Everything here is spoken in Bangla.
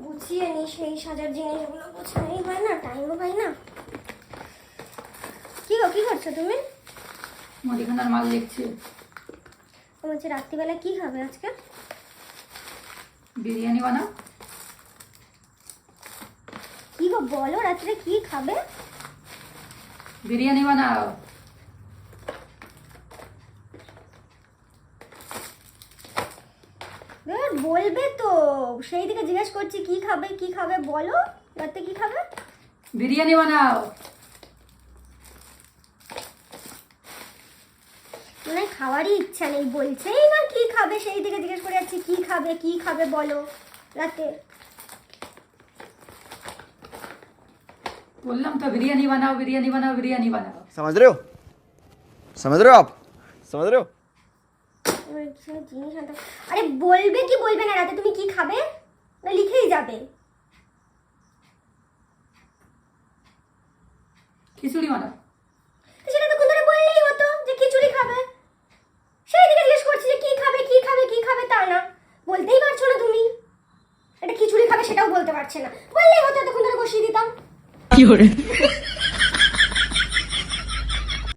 গুছিয়ে নি, সেই সাজার জিনিসগুলো গোছানোই হয় না, টাইমও পাই না। কি গো, কি করছো তুমি? মুদিখানার মাল দেখছি। বলছি রাত্রিবেলা কি খাবে আজকে? বিরিয়ানি বানাও। কি গো বলো, রাত্রে কি খাবে? বিরিয়ানি বানাও। বলবে তো, সেই দিকে জিজ্ঞেস করছি কি খাবে কি খাবে, বলো রাতে কি খাবে? বিরিয়ানি বানাও। মানে খাওয়ারই ইচ্ছা নেই, বলছেই না কি খাবে, সেই দিকে জিজ্ঞেস করে যাচ্ছি কি খাবে কি খাবে বলো রাতে। বললাম তো বিরিয়ানি বানাও, বিরিয়ানি বানাও, বিরিয়ানি বানাও। समझ रहे हो? समझ रहे हो आप? समझ रहे हो? এবার কিছু জিনিস আনতে, আরে বলবে কি বলবে না রাতে তুমি কি খাবে, না লিখেই যাবে? খিচুড়ি বানাও। তো সেটা তো কোন ধরে বললেই হতো যে খিচুড়ি খাবে, সেই দিকে জিজ্ঞেস করছি যে কি খাবে কি খাবে কি খাবে, তা না বলতেই পারছো না তুমি। এটা খিচুড়ি খাবে সেটাও বলতে পারছে না, বললেই হতো, তখন ধরে বসিয়ে দিতাম। কি